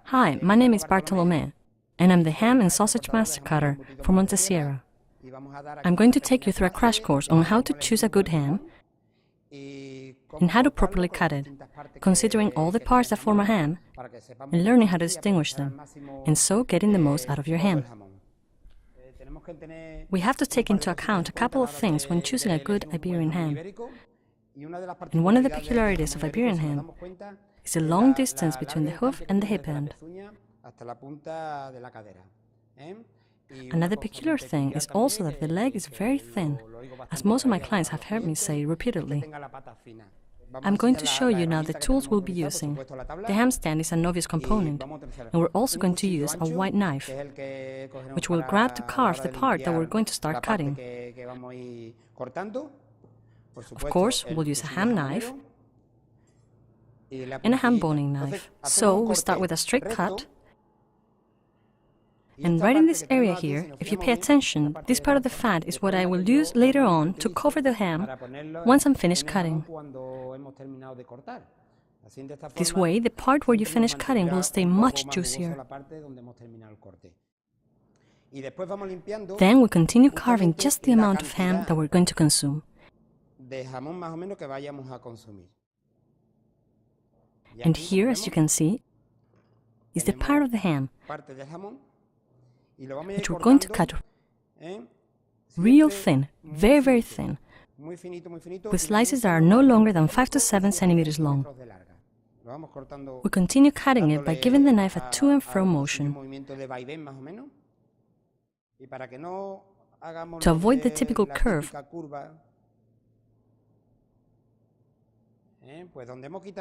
Hi, my name is Bartolomé, and I'm the ham and sausage master cutter for Montesierra. I'm going to take you through a crash course on how to choose a good ham and how to properly cut it, considering all the parts that form a ham and learning how to distinguish them, and so getting the most out of your ham. We have to take into account a couple of things when choosing a good Iberian ham. And one of the peculiarities of Iberian ham is the long distance between the hoof and the hip end. Another peculiar thing is also that the leg is very thin, as most of my clients have heard me say repeatedly. I'm going to show you now the tools we'll be using. The ham stand is an obvious component, and we're also going to use a white knife, which we'll grab to carve the part that we're going to start cutting. Of course, we'll use a ham knife and a ham boning knife. So we start with a straight cut. And right in this area here, if you pay attention, this part of the fat is what I will use later on to cover the ham once I'm finished cutting. This way, the part where you finish cutting will stay much juicier. Then we continue carving just the amount of ham that we're going to consume. And here, as you can see, is the part of the ham which we're going to cut real thin, very, very thin, with slices that are no longer than 5 to 7 centimeters long. We continue cutting it by giving the knife a to and fro motion to avoid the typical curve.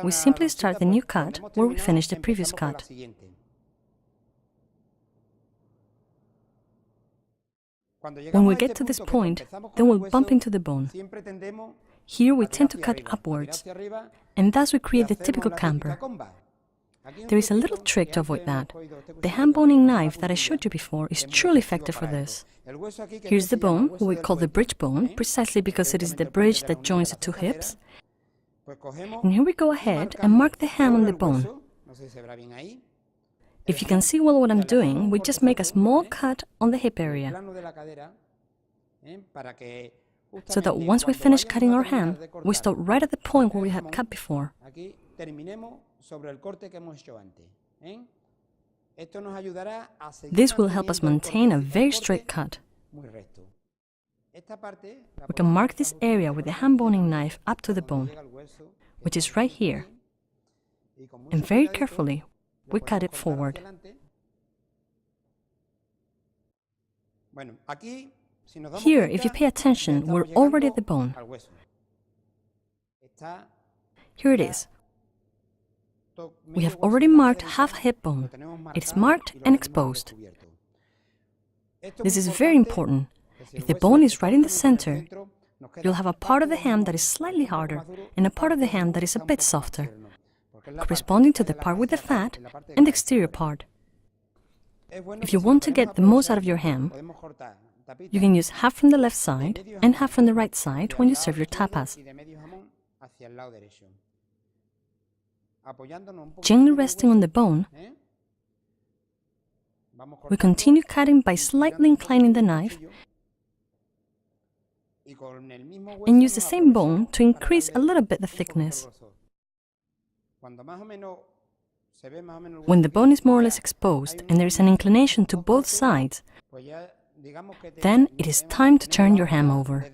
We simply start the new cut where we finished the previous cut. When we get to this point, then we'll bump into the bone. Here we tend to cut upwards, and thus we create the typical camber. There is a little trick to avoid that. The ham boning knife that I showed you before is truly effective for this. Here's the bone, what we call the bridge bone, precisely because it is the bridge that joins the two hips. And here we go ahead and mark the ham on the bone. If you can see well what I'm doing, we just make a small cut on the hip area, so that once we finish cutting our ham, we stop right at the point where we had cut before. This will help us maintain a very straight cut. We can mark this area with the ham boning knife up to the bone, which is right here, and very carefully we cut it forward. Here, if you pay attention, we're already at the bone. Here it is. We have already marked half a hip bone. It is marked and exposed. This is very important. If the bone is right in the center, you'll have a part of the ham that is slightly harder and a part of the ham that is a bit softer, corresponding to the part with the fat and the exterior part. If you want to get the most out of your ham, you can use half from the left side and half from the right side when you serve your tapas. Gently resting on the bone, we continue cutting by slightly inclining the knife and use the same bone to increase a little bit the thickness. When the bone is more or less exposed and there is an inclination to both sides, then it is time to turn your ham over.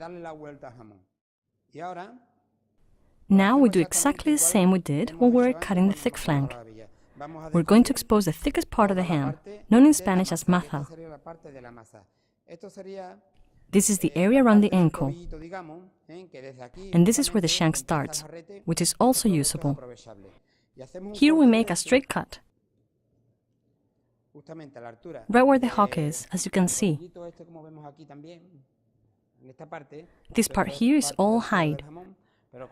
Now we do exactly the same we did when we were cutting the thick flank. We're going to expose the thickest part of the ham, known in Spanish as maza. This is the area around the ankle, and this is where the shank starts, which is also usable. Here we make a straight cut, right where the hock is, as you can see. This part here is all hide,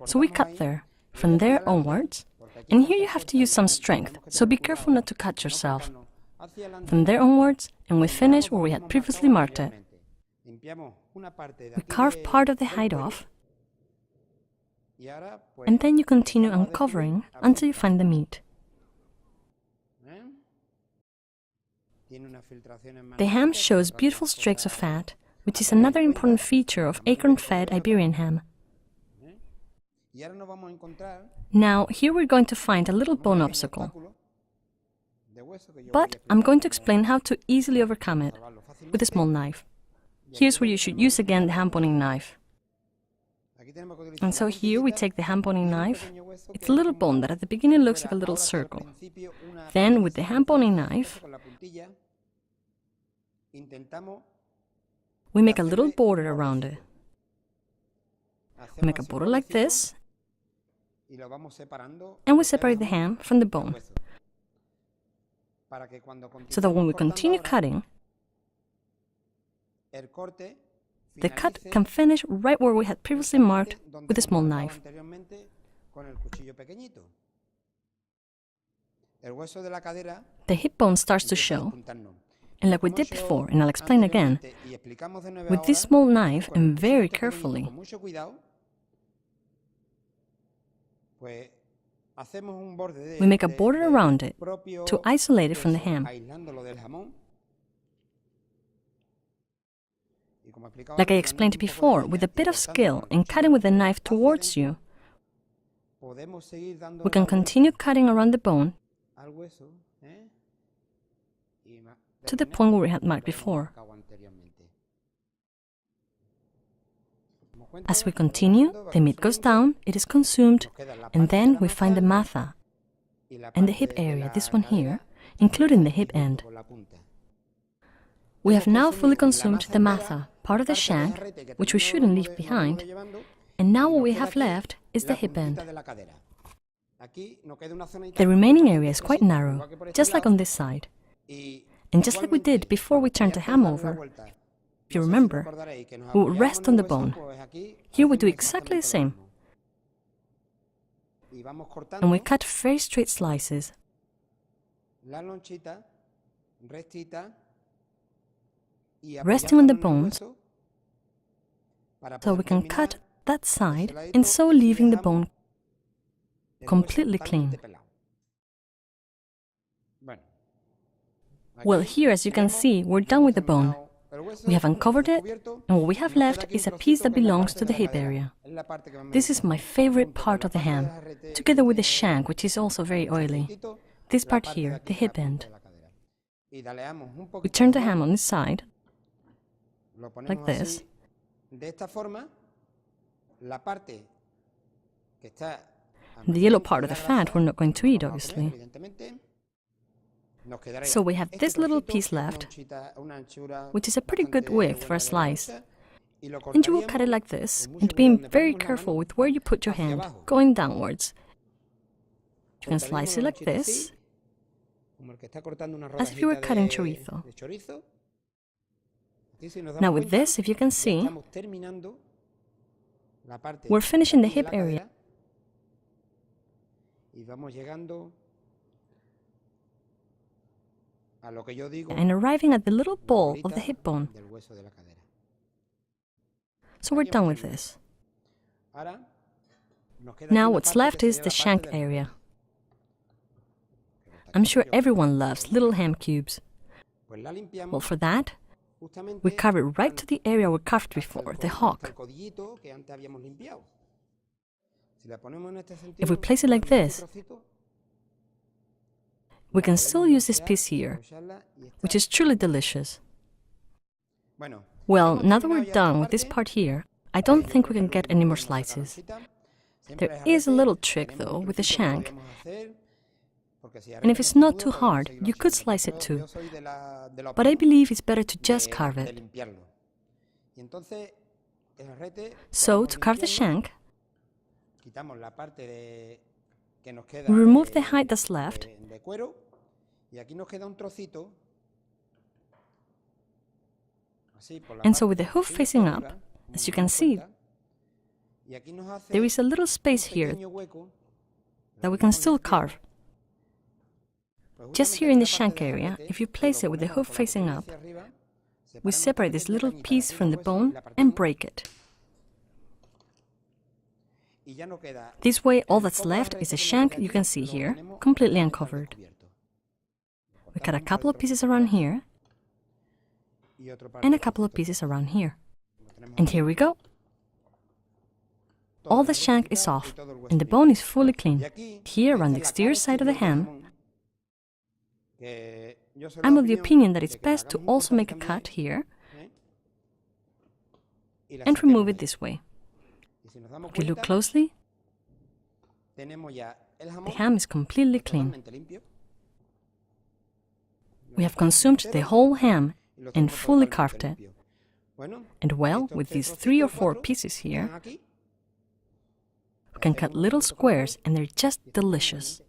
so we cut there, from there onwards, and here you have to use some strength, so be careful not to cut yourself. From there onwards, and we finish where we had previously marked it. We carve part of the hide off, and then you continue uncovering until you find the meat. The ham shows beautiful streaks of fat, which is another important feature of acorn-fed Iberian ham. Now, here we're going to find a little bone obstacle. But I'm going to explain how to easily overcome it with a small knife. Here's where you should use again the ham boning knife. And so here we take the ham boning knife. It's a little bone that at the beginning looks like a little circle. Then with the ham boning knife, we make a little border around it. We make a border like this, and we separate the ham from the bone, so that when we continue cutting, the cut can finish right where we had previously marked with a small knife. The hip bone starts to show, and like we did before, and I'll explain again, with this small knife and very carefully, we make a border around it to isolate it from the ham. Like I explained before, with a bit of skill in cutting with the knife towards you, we can continue cutting around the bone to the point where we had marked before. As we continue, the meat goes down, it is consumed, and then we find the matha and the hip area, this one here, including the hip end. We have now fully consumed the matha, part of the shank, which we shouldn't leave behind, and now what we have left is the hip end. The remaining area is quite narrow, just like on this side. And just like we did before we turned the ham over, if you remember, we would rest on the bone. Here we do exactly the same. And we cut very straight slices. Resting on the bones, so we can cut that side and so leaving the bone completely clean. Well, here, as you can see, we're done with the bone. We have uncovered it, and what we have left is a piece that belongs to the hip area. This is my favorite part of the ham, together with the shank, which is also very oily. This part here, the hip end. We turn the ham on its side, like this. The yellow part of the fat we're not going to eat, obviously. So we have this little piece left, which is a pretty good width for a slice. And you will cut it like this, and being very careful with where you put your hand, going downwards. You can slice it like this, as if you were cutting chorizo. Now with this, if you can see, we're finishing the hip area. And arriving at the little ball of the hip bone. So we're done with this. Now what's left is the shank area. I'm sure everyone loves little ham cubes. Well, for that, we carve it right to the area we carved before, the hock. If we place it like this, we can still use this piece here, which is truly delicious. Well, now that we're done with this part here, I don't think we can get any more slices. There is a little trick, though, with the shank. And if it's not too hard, you could slice it too. But I believe it's better to just carve it. So, to carve the shank, we remove the hide that's left, and so with the hoof facing up, as you can see, there is a little space here that we can still carve. Just here in the shank area, if you place it with the hoof facing up, we separate this little piece from the bone and break it. This way, all that's left is the shank you can see here, completely uncovered. We cut a couple of pieces around here and a couple of pieces around here. And here we go. All the shank is off and the bone is fully clean. Here around the exterior side of the ham, I'm of the opinion that it's best to also make a cut here and remove it this way. If you look closely, the ham is completely clean. We have consumed the whole ham and fully carved it. And well, with these 3 or 4 pieces here, we can cut little squares and they're just delicious.